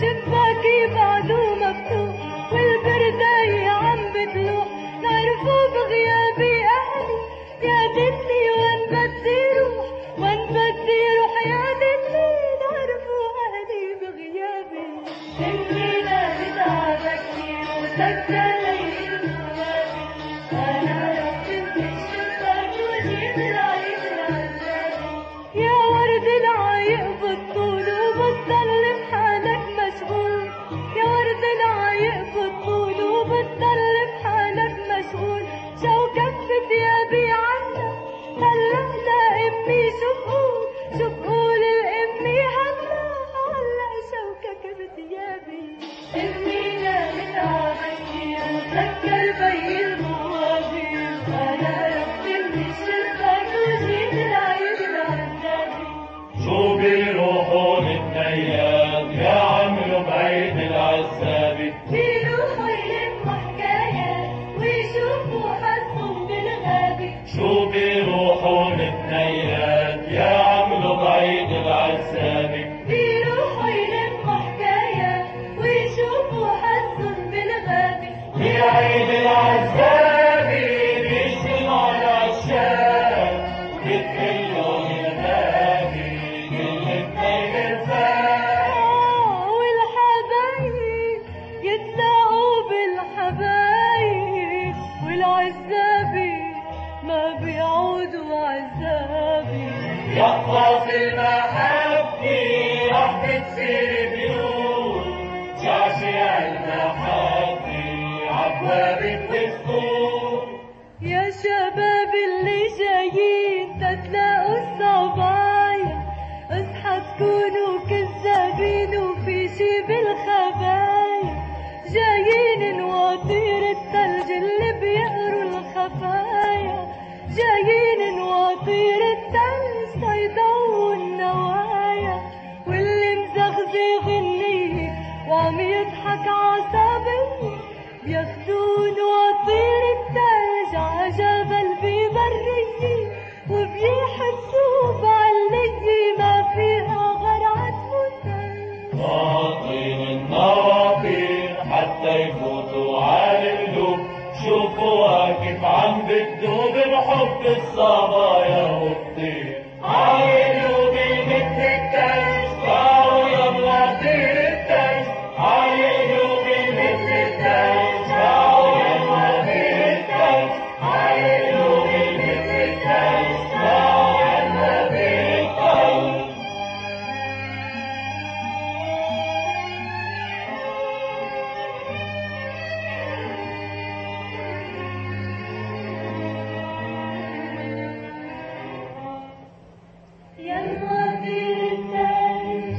شباكي بعده مفتوح والبرداية عم بتلوح، نعرفوا بغيابي أهلي يا دلي وين بدي روح، وين بدي روح يا دلي، نعرفوا أهلي بغيابي. دلي لا بتعبك كتير وسكر ليل الغوابي، أنا رحت من الشباك وجيت العيد العزابي. يا ورد العايق بالطول وبتضل بحالك مشغول، يا ورد العايق بالطول وبتضل بحالك مشغول، شو كف ثيابي عنك هلا لأمي شو بقول الأمي هلا شوكك بثيابي. أمي نامت عبكي وسكر بي الموابي، أنا رحت من الشباك وجيت العيد العزابي. شو بيروحوا النيات يا عمرو بعيد العزابي، بيروحوا يلموا حكايات ويشوفوا حظهم بالغابي. شو بيروحوا النيات يا عمرو بعيد العزابي، بيروحوا يلموا حكايات ويشوفوا حظهم بالغابي. بعيد العزابي بيجتمعوا العشاق وبتقلهم الغابي كل الطير فات، والحبايب يتلاقوا بالحبايب، والعزابي ما بيعودوا عزابي. يخلص المحبة رح بتصير بيوت، شعشع المحبة عبوابة السطور. يا شباب اللي جايين تتلاقوا الصبايا، اصحى تكونوا كذابين وفي شي بالخبايا، جايين نواطير الثلج اللي بيقروا الخفايا، جايين نواطير الثلج تيضوا النوايا، واللي مزغزغ النية وعم يضحك عصبي بياخدون وطير الثلج عجبل ببرية، وبيحسوا بعلية ما فيها غرعة مثل. ناطين النواطير حتى يفوتوا على القلوب، شوفوها كيف عم بتدوب بحب الصبايا والطير، عالقلوب مثل الثلج طاروا يا نواطير الثلج، عالقلوب مثل الثلج طاروا يا نواطير الثلج، عالقلوب مثل الثلج طاروا يا نواطير الثلج. يا نواطير الثلج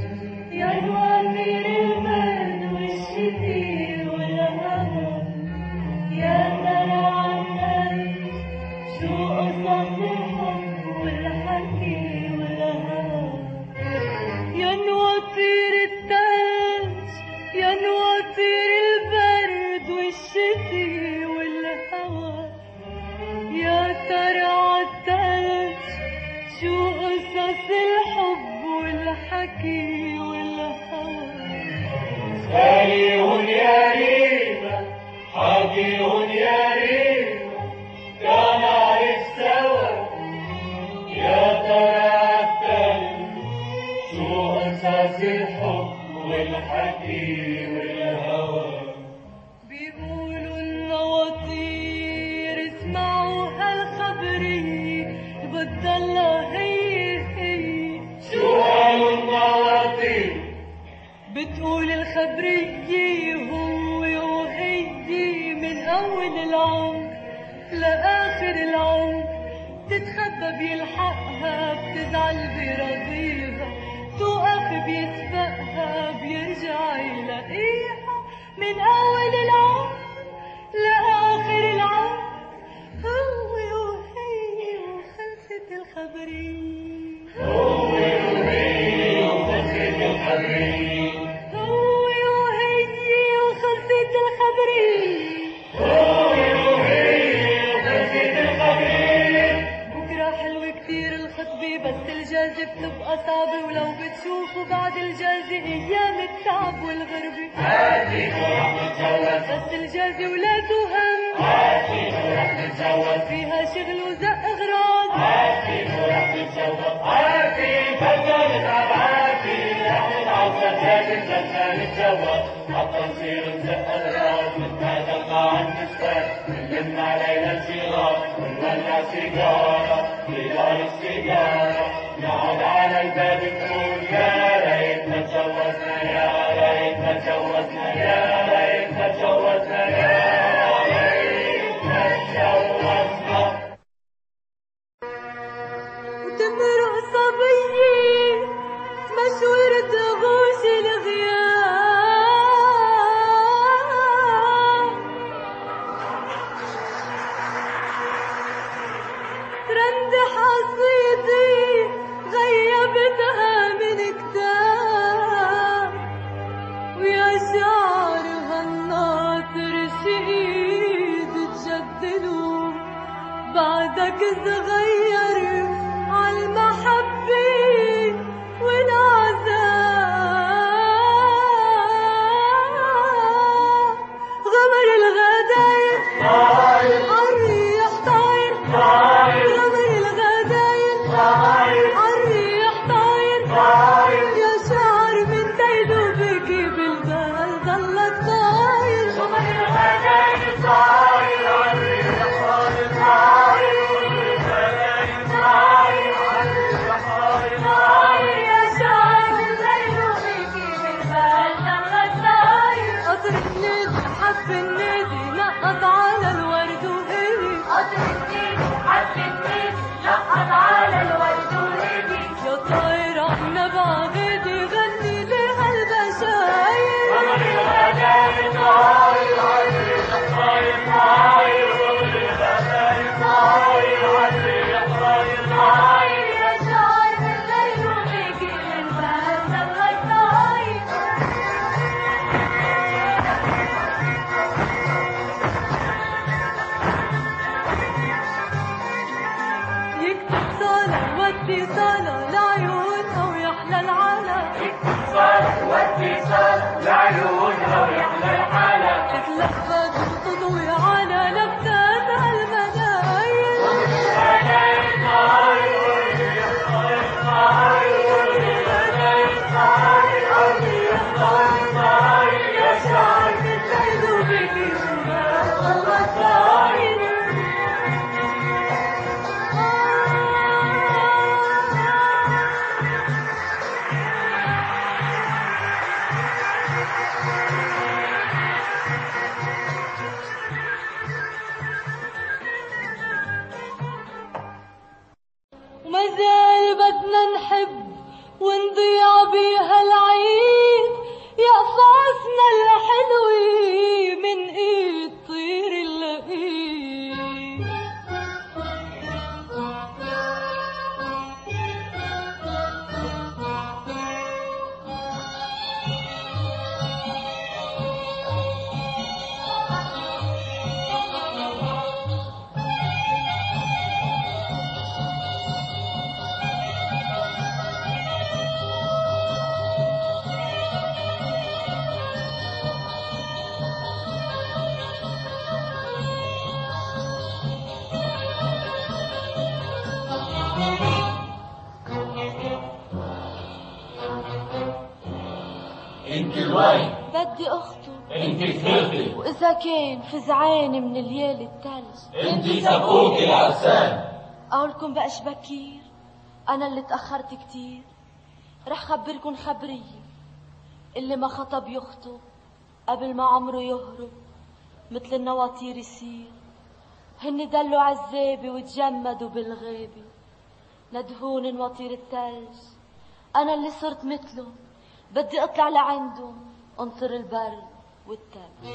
يا نواطير البرد والشتي والهوى، يا ترى عالثلج شو قصص الحب والحكي والهوى. يا نواطير الثلج يا نواطير البرد والشتي والهوى، يا ترى عالثلج شو قصص الحب والحكي والهوى. اسأليهن يا ريما حاكيهن يا ريما كان نعرف سوا، يا ترى عالثلج شو قصص الحب والحكي والهوى. بيقولوا النواطير اسمعوا هالخبرية بتضلها هي. شو قالوا النواطير؟ بتقول الخبرية هو وهي من أول العمر لآخر العمر، تتخبى بيلحقها بتزعل برضيها، توقف بيسبقها بيرجع يلاقيها، من أول العمر لآخر العمر هو وهي وخلصت الخبرية. هو وهي وخلصت الخبرية، هو وهي وخلصت الخبرية، هو وهي وخلصت الخبرية. بكرة حلو كتير الخطبة بس الجازة بتبقى صعبة، ولو بتشوفوا بعد الجازة أيام التعب الصعب والغربي هاتي ورح نتجوز بس الجازي ولاده هم هاتي ورح نتجوز فيها شغل وزق اغراض هاتي ورح نتجوز هاتي بدنا نتعب هاتي رح نتعذب لازم بدنا نتجوز حتى نصير نزق اغراض نتنادى مع النسوان نلم علينا الجيران ونولع سيجاره في دار السيجاره نقعد على الباب نقول يا ريتنا تجوزنا يا ريتنا تجوزنا يا ريتنا تجوزنا يا ريتنا تجوزنا وتمرق صبيي مشور تغوش الغياب ترند حصيدي غيبتها من كتاب ويا شعر هالناطر شهيد تجددوا بعدك صغير عالمحبة والعذاب غمر الغداير عالريح طاير غمر الغداير عالريح طاير يا شعر من ديلو بكي بالبال ضلك طاير غمر الغداير طاير عالريح طاير يا شعر من ديلو بكي بالبال ضلك طاير قطر النادي حب النادي نقط على الورد وهدي قطر النادي حب النادي نقط على الورد وهدي يا طاير عنا بعغدي غني لي هالبشاير غمر الغداير طاير عالريح طاير غمر الغداير طاير عالريح طاير يا شعر من ديلو بكي بالبال ضلك طاير يكتب صالة ودي صالة لعيونها ويحلى العلا صالح ودي صالح لعيونها ويحلى الحالة تتلفت وتضوي على لفتات المناير يا شعر من ديلو بكي بالبال ضلك طاير وما زال بدنا نحب ونضيع بيها العيد يقفصنا الحلوة من ايد طير اللئيم انت الوين؟ بدي اخته انت خلقي واذا كان فزعان من الليالي التلج انت سبوك العرسان اقولكم بقاش بكير انا اللي تاخرت كتير رح خبركن خبريه اللي ما خطب يخطب قبل ما عمره يهرب مثل النواطير يصير هن دلوا عالزابة وتجمدوا بالغابة ندهون نواطير التلج انا اللي صرت مثلهم بدي اطلع لعندهم انطر البرد والتلج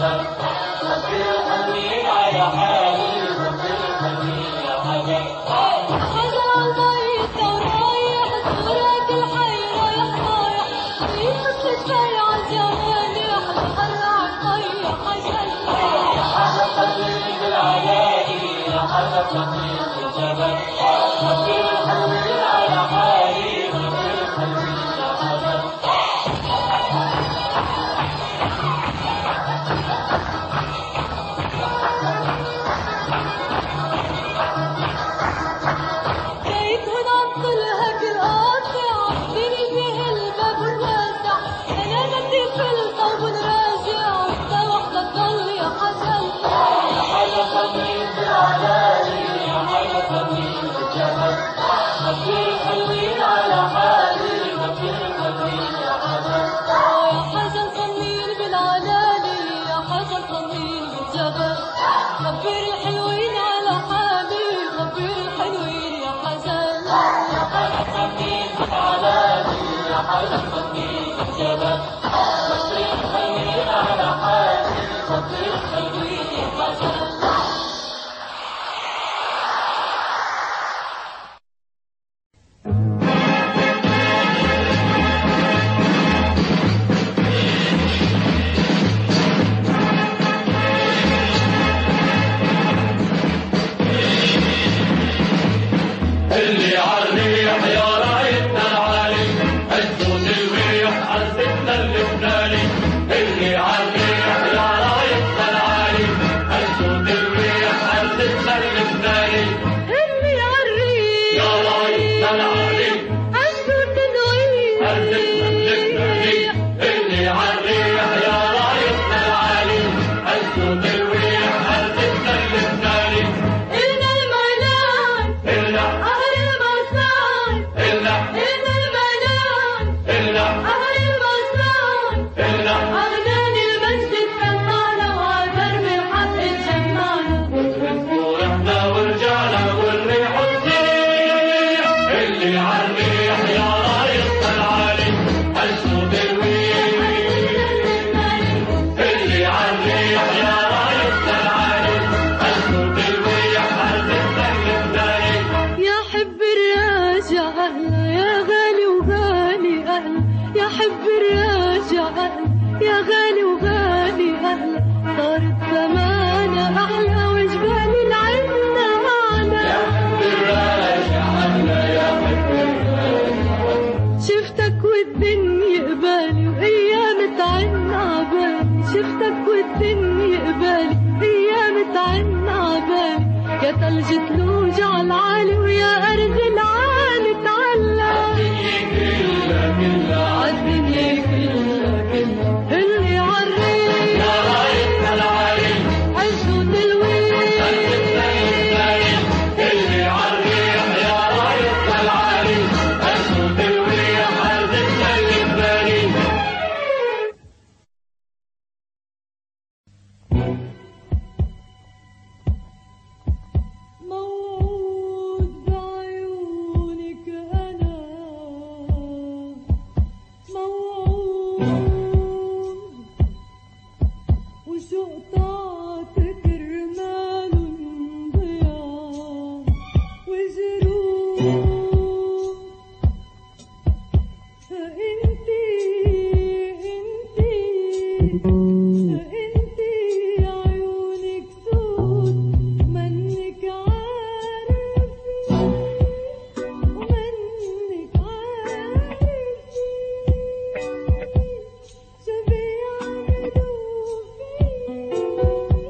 حجر صبر الحنين على حالي صبر الحنين يا حجر حجر ضيق ورايح صورك الحيرة يا صايح ريحة الشايع الجمالي حتقرع طيح حجر حجر صبر بالعلالي يا حجر صبر بالجبل صبر الحنين على حالي صبر الحنين يا حجر صبر الحنين على حالي صبر الحنين يا حجر يا حجر صمين بالعلالي يا حجر صمين بالجبل صبر الحلوين على حالي صبر الحلوين يا حجر يا حجر صمين بالعلالي يا حجر صمين بالجبل صبر الحنين على حالي صبر الحنين يا حجر اللي عالريح يا رايتنا العالي الجود الريح عزتنا اللبناني اللي عالريح يا رايتنا العالي الجود الريح عزتنا اللبناني اللي عالريح يا رايتنا العالي الجود الريح عزتنا اللبناني اللي عالريح يا رايتنا العالي الجود الريح عزتنا اللبناني إلنا المعنان إلا أهل المصان إلا إلنا المعنان إلا أهل المصان إلا أغناني المسجد كالطالة وعبر بالحق الجمال ورحنا ورجعنا والريح تزيح اللي عالريح يا رايتنا العالي الجود الريح اللي عالريح يا رايتنا العالي الجود الريح عزتنا اللبناني يا حب الراجع أهلا يا غالي وغالي أهلا يا حب الراجع أهلا يا غالي وغالي أهلا صارت زمانة أحلى وجبال العنا أعلى الراجع أهلا يا حب الراجع شفتك والدنيا قبالي وأيام تعن عبالي شفتك والدنيا قبالي أيام تعن عبالي يا ثلج تلوج عالعالي ويا أرض العالي تعلى عالدنيا كلها اللي عالريح يا رايتنا العالي عالجود الويل عزتنا اللبناني اللي عالريح يا رايتنا العالي الجود الريح عزتنا اللبناني موعود بعيونك أنا موعود وشوق طاعتك رمال ضياء وجروح فأنتي عيونك سود منك عارفة ومنك عارفة شو بيعملوا فيك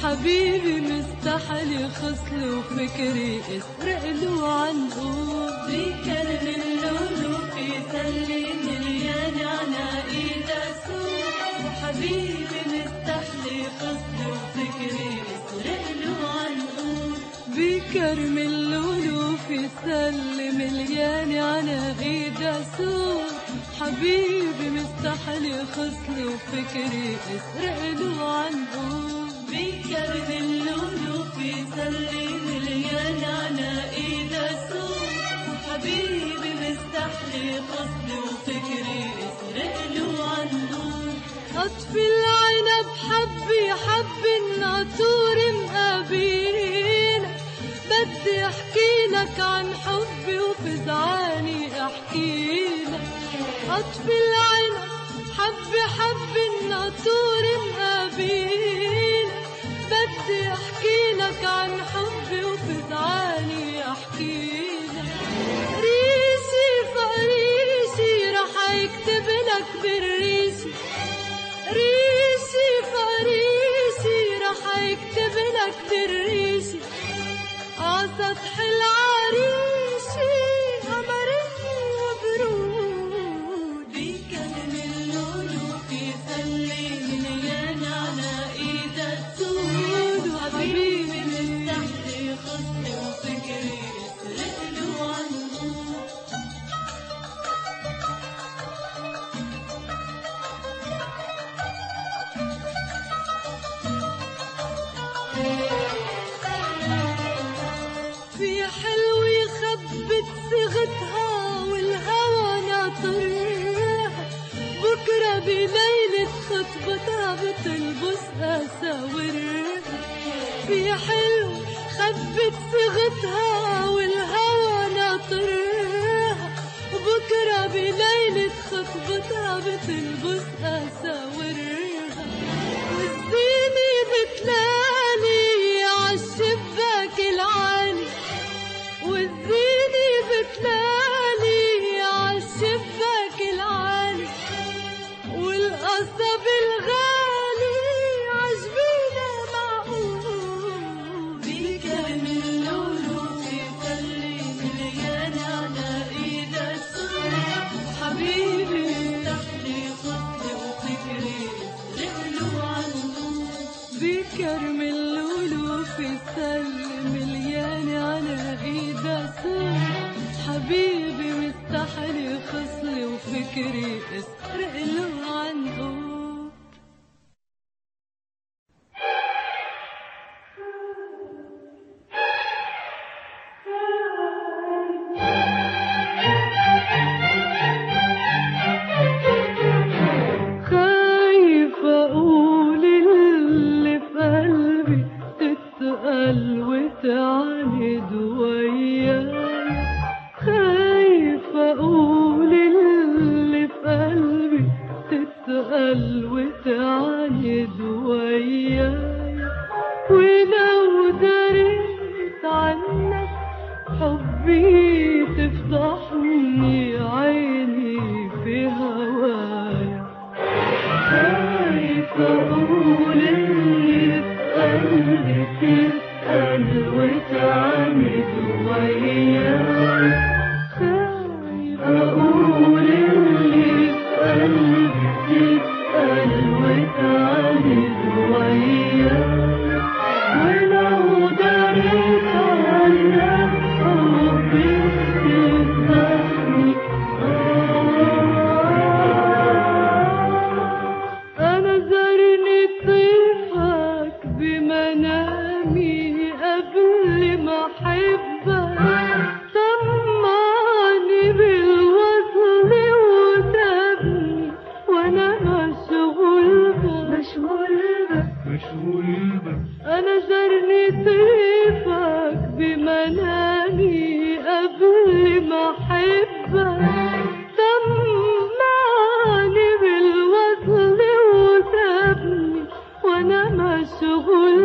حبيبي مستحلي خصلي وفكري اسرق له عنقود بيكلم اللولو في سلي مليان على ايده سوق حبيبي مستحلي خصلي وفكري اسرق له عنقود بيكرم اللولو في سلي مليان على ايده سوق حبيبي مستحلي خصلي وفكري اسرق له عنقود بيكرم اللولو في سلي مليان على ايده سوق حبيبي مستحلي خصلي وفكري اسرق له عنقود اطفي العنب حبي حب الناطور مقابيلك بدي احكي لك عن حبي وفزعاني احكي لك اطفي العنب حبي حب الناطور مقابيلك بدي احكي لك عن حبي وفزعاني احكي لك ريشي فريشي رح يكتب لك بالريشي ريشي فريشي رح يكتب لك بالريشي عسطح العريشي قمرني وبرود بيكلم اللولو في سلي مليان على ايده السود وحبيبي مستحلي خصلي وفكري اسرق له عنقود في حلوة خبت صغتها والهوى ناطرها بكرة بليلة خطبتها بتلبس أساورها في حلوة خبت صغتها والهوى ناطرها بكرة بليلة خطبتها بتلبس أساورها والزينة بتلالي عالشباك العالي والزينة بتلالي عالشباك العالي والقصب الغالي عجبينا معقول بيكرم اللولو في سلي مليان على ايده السود حبيبي مستحلي خصلي وفكري اسرق له عنقود بيكرم اللولو في سلي مليان على ايده سود حبيبي مستحلي خصلي وفكري اسرق له عنقود خايفة اقول اللي في قلبي تتقل وتعاند وياي خايفة اقول اللي في قلبي تتقل وتعاند وياي ولو دريت عنك حبي تفضحني عيني في هوايا خايفة اقول اللي في قلبي تتقل وتعاند وياي خايفة اقول اللي في قلبي تتقل وتعاند وياي ولو دريت عنك حبي تفضحني أنا زارني طيفك بمنامي قبل ما أحبك طمعني بالوصل وسابني وأنا مشغول بك أنا زارني طيفك بمنامي قبل ما أحبك طمعني بالوصل وسابني وأنا مشغول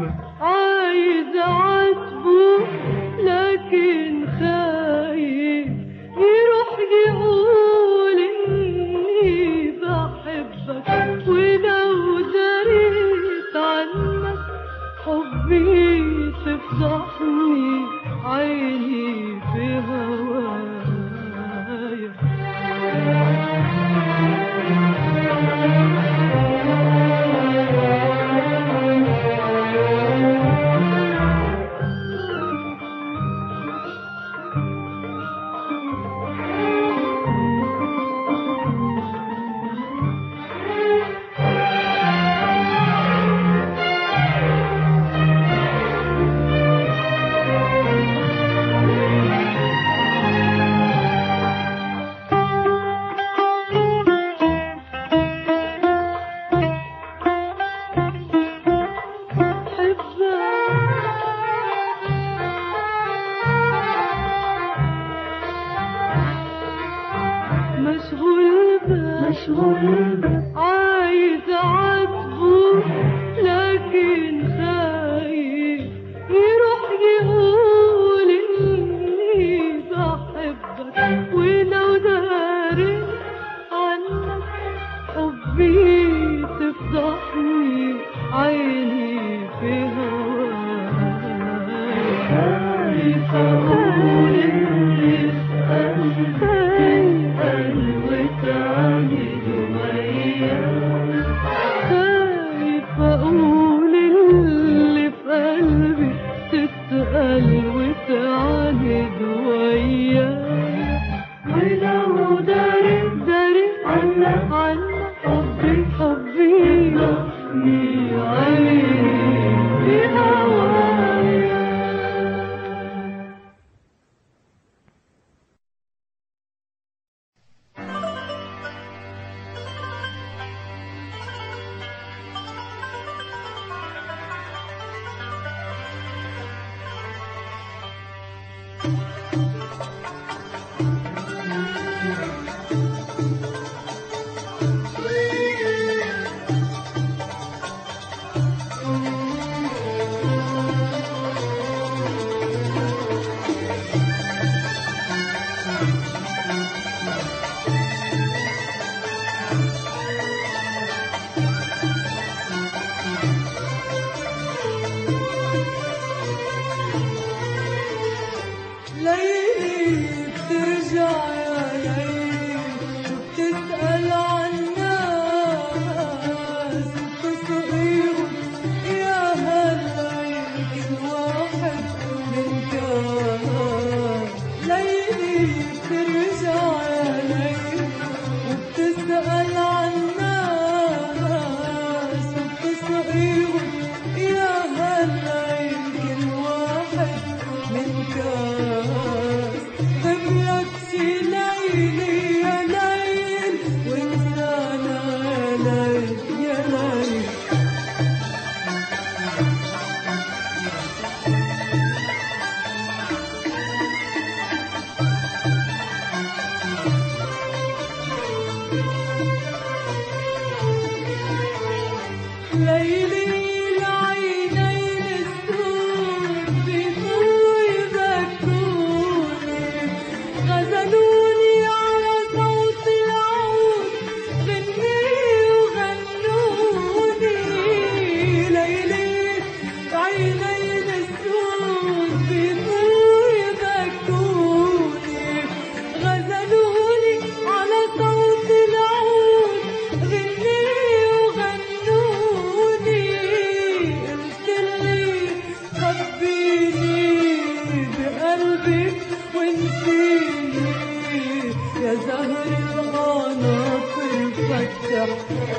بك عايز أعاتبه لكن خايف يروح يقول إني بحبك ولو ده حبي تفضحني عيني في هوايا. عايز اعاتبه لكن خايف يروح يقول اني بحبك، ولو داري عنك حبي تفضحني عيني في هواك. خايف اقول اني خايف اقول اللي في قلبي تتقل وتعاند وياك، ولو داري عنك حبي ضحني عيني في هوايا.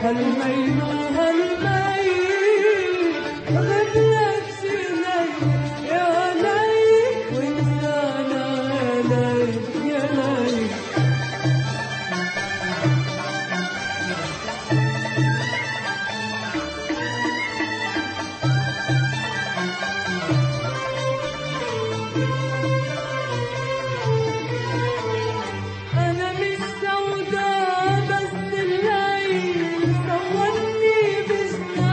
هالميل وهالميل غفلك سنك يا ليل وانسانا ليل يا ليل. أنا مش سوداء بس الليل صورني بجنان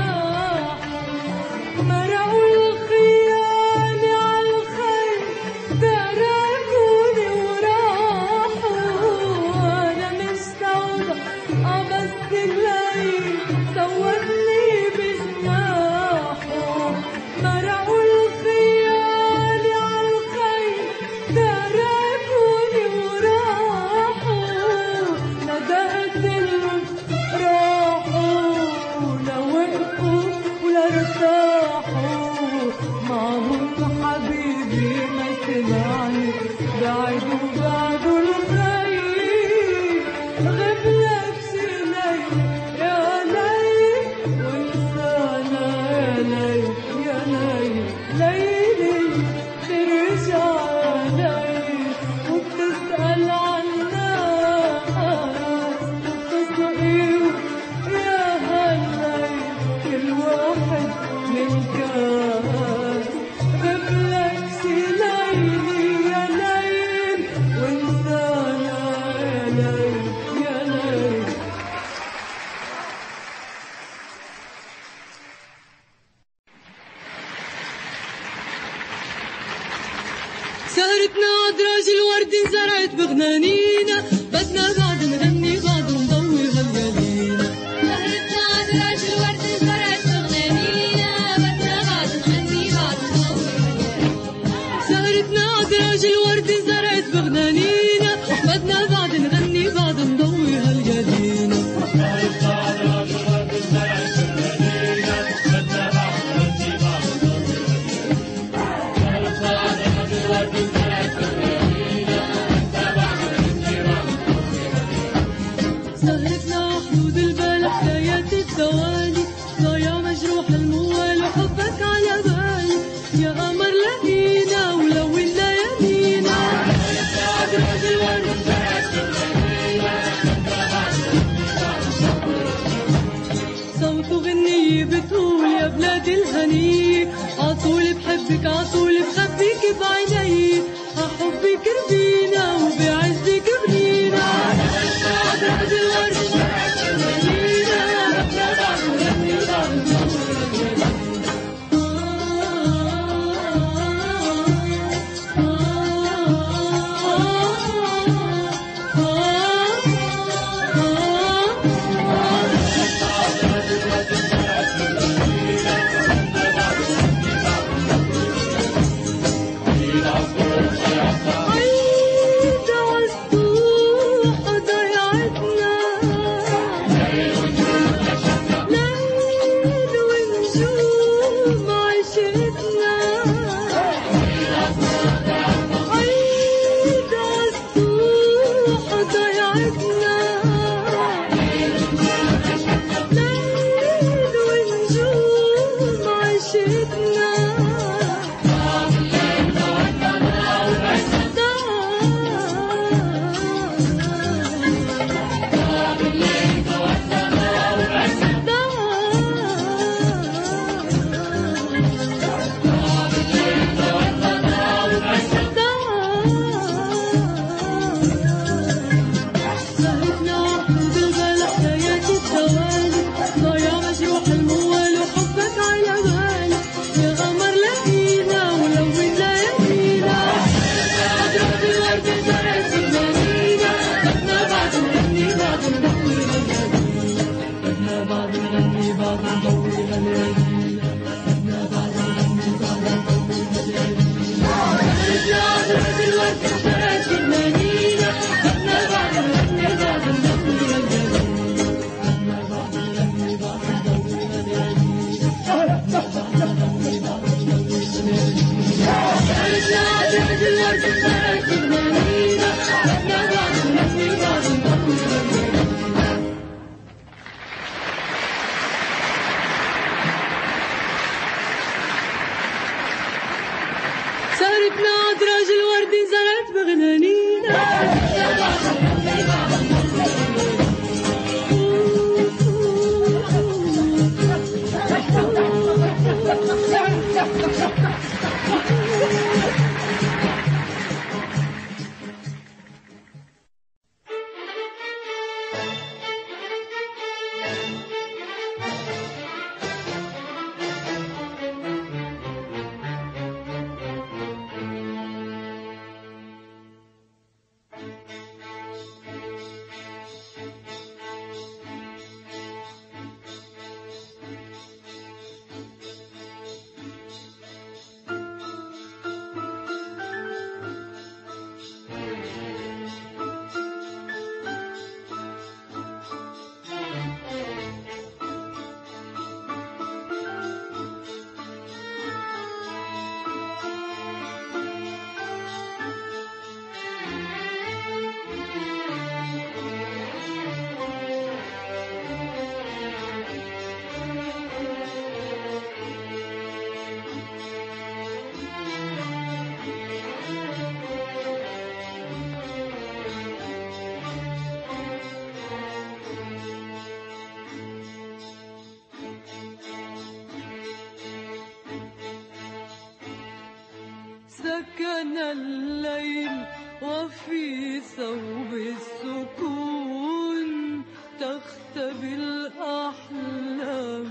سهرتنا عدراج الورد انزرعت بغنانينا، بدنا بعد نغني بعد نضوي هالليالينا. سهرتنا عدراج الورد انزرعت بغنانينا، بدنا بعد نغني بعد نضوي هالليالينا. سهرتنا عدراج الورد انزرعت بغنانينا، بدنا بعد نغني بعد نضوي هالليالينا. سهرتنا حدود البال حكايات الثواني، ضايع مجروح الموال وحبك على بالي، يا قمر لقينا ولون ليالينا. صوت غنية بتقول يا بلادي الهنية، عطول بحبك عطول بخبيك بعيني، عحبك ربينا وبعزك بنينا. سهرتنا عدراج الورد انزرعت بغنانينا. سكن الليل وفي ثوب السكون تختبي الأحلام،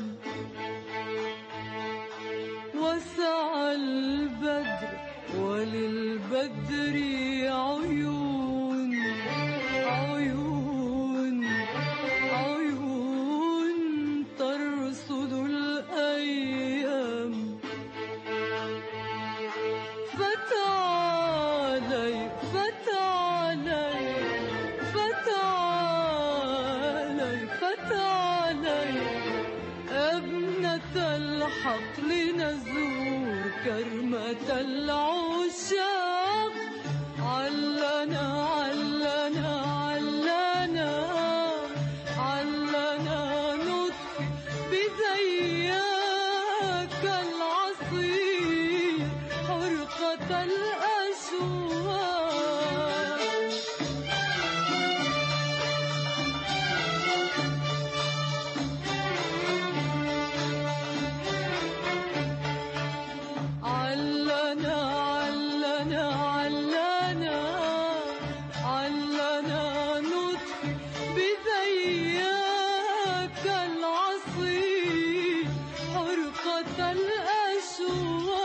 وسعى البدر وللبدر عيون عيون عيون ترصد الأيام. فتعالي فتعالي فتعالي فتعالي ابنة الحقل نزور كرمة العشاق. علنا علنا علنا علنا نطفي بذياك العصير حرقة الأشواق. علنا علنا علنا علنا نطفي بذياك العصير حرقة الأشواق.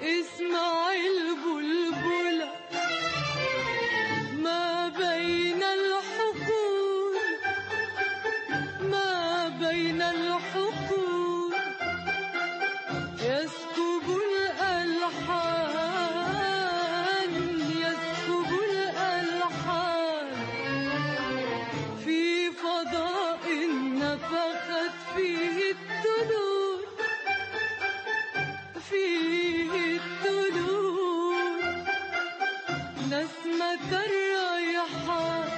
اسمع البلبلة ما بين الحقول ما بين الحقول يسكب الألحان يسكب الألحان في فضاء نفخت فيه الطلول فيه الطلول. نسمة الريحان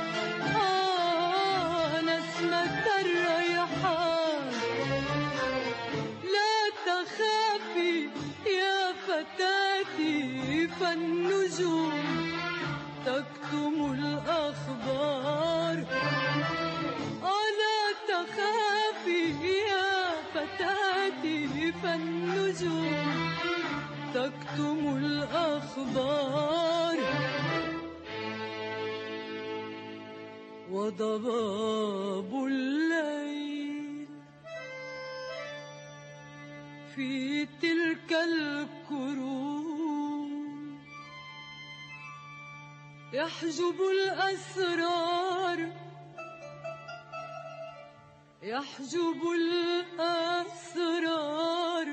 نسمة الريحان. لا تخافي يا فتاتي فالنجوم تكتم الأخبار. لا تخافي يا فتاتي فالنجوم تكتم الأخبار. وضباب الليل في تلك الكروب يحجب الأسرار يحجب الأسرار.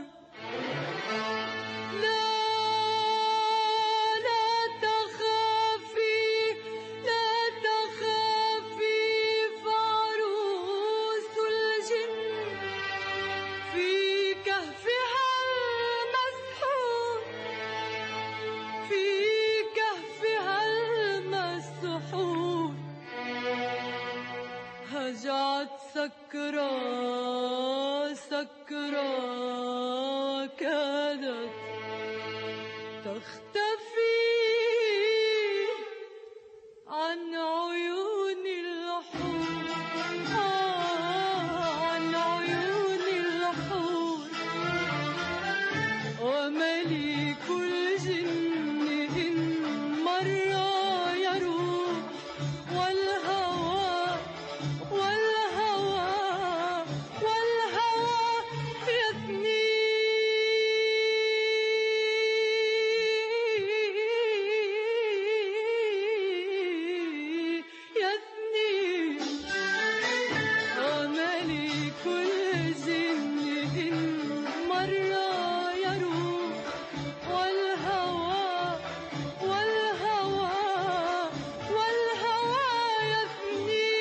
لا لا تخافي لا تخافي فعروس الجن في كهفها المسحور في كهفها المسحور. هجعت سكرى سكرى كادت تختفي عن عيون الحور عن عيون الحور. ومليك الجن إن مر يروح والهوى والهوى والهوى يثني يثني. ومليك الجن إن مر يروح والهوى والهوى والهوى يثني.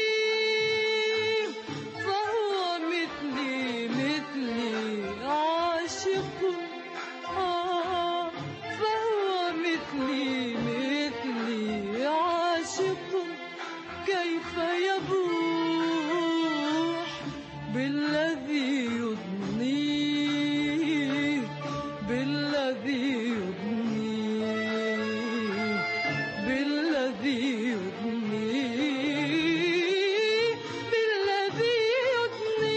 فهو مثلي مثلي عاشق فهو مثلي مثلي عاشق. كيف يبوح بالذي يضنيه بالذي يضنيه بالذي يضنيه بالذي يضنيه.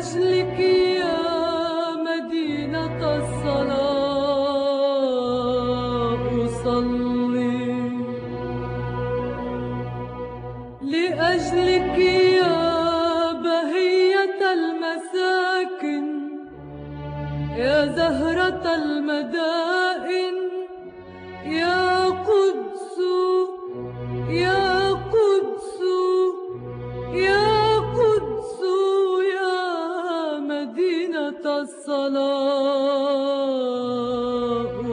لأجلك يا مدينة الصلاة أصلي، لأجلك يا بهية المساكن، يا زهرة المدائن، يا قدس يا قدس يا قدس يا مدينة الصلاة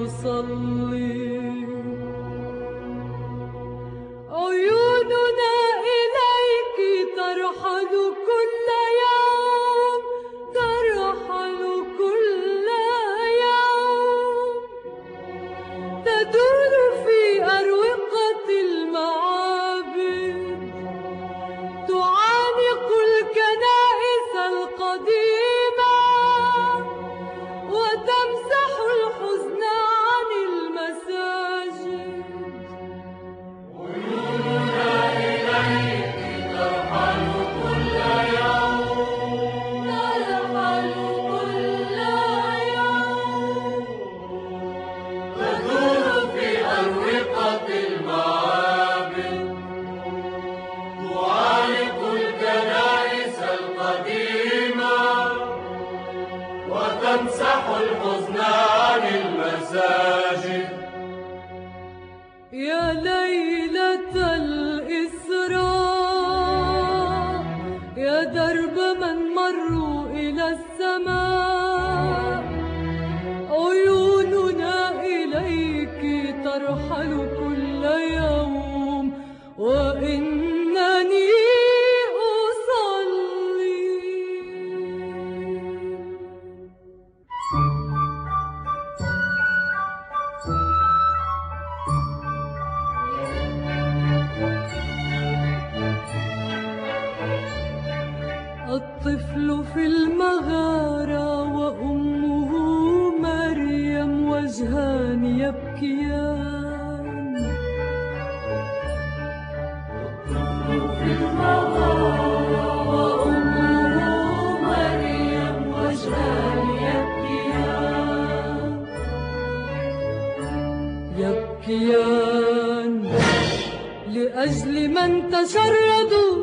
أصلي. عيوننا إليك ترحل كل يوم، ترحل كل يوم، تدور في أروقة المعابد، تعانق الكنائس القديمة وتمسح الحزن عن المساجد. عيوننا إليك ترحل كل يوم، ترحل كل يوم، تدور في أروقة المعابد، تعانق الكنائس القديمة وتمسح الحزن عن المساجد. يا ليلة الإسراء، يا درب من مروا إلى السماء، عيوننا إليك ترحل كل يوم، وإنني أصلي. الطفل في المغارة وأمه مريم وجهان يبكيان، في المغارة وأمه مريم وجهان يبكيان، يبكيان لأجل من تشردوا،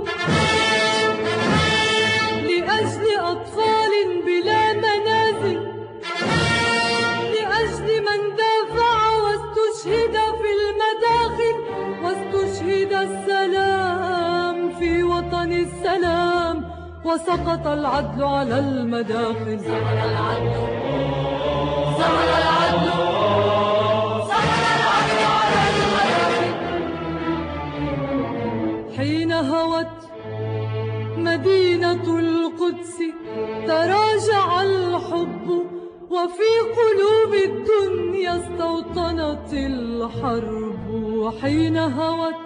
لأجل أطفال بلا منازل، لأجل من دافع واستشهد في المداخل، واستشهد السلام في وطن السلام، وسقط العدل على المداخل. زمن العدل، زمن العدل، زمن العدل على المداخل. حين هوت مدينة القدس تراجع الحب، وفي قلوب الدنيا استوطنت الحرب. حين هوت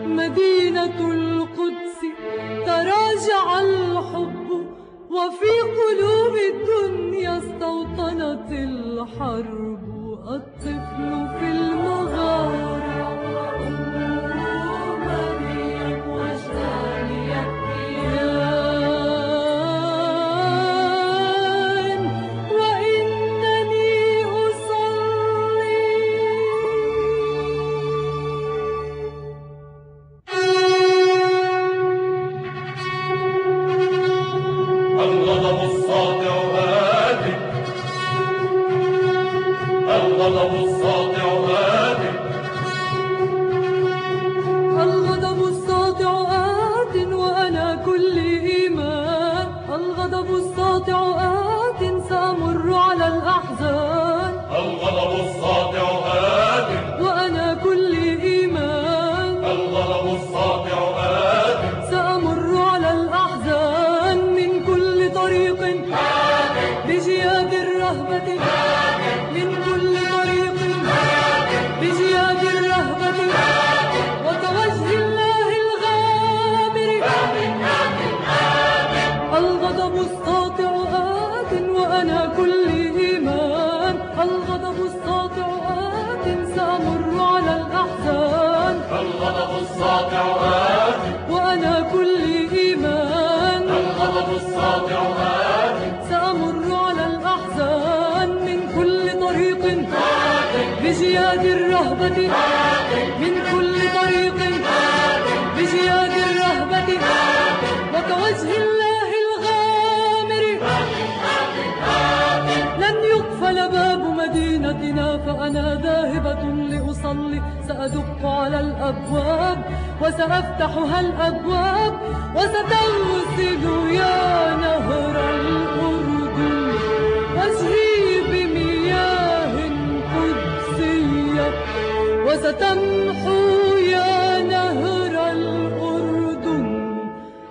مدينة القدس تراجع الحب، وفي قلوب الدنيا استوطنت الحرب. الطفل في المغارة وأمه مريم وجهان يبكيان، وإنني أصلي. الغضب الساطع هادئ، الغضب الساطع هادئ. بجياد الرهبة من كل طريق، بجياد الرهبة وكوجه الله الغامر لن يقفل باب مدينتنا، فأنا ذاهبة لأصلي، سأدق على الأبواب وسأفتحها الأبواب، وستغسل يا نهر الأردن وجهي بمياه قدسية، وستمحو يا نهر الأردن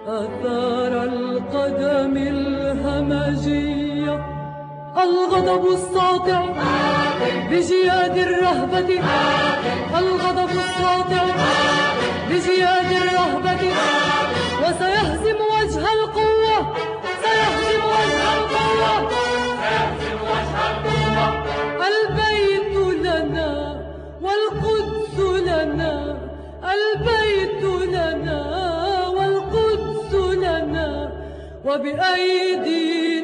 آثار القدم الهمجية. الغضب الساطع بجياد الرهبة، الغضب الساطع بجياد الرهبة، وسيهزم وجه القوة، سيهزم وجه القوة، سيهزم وجه القوة. البيت لنا والقدس لنا، البيت لنا والقدس لنا، وبأيدي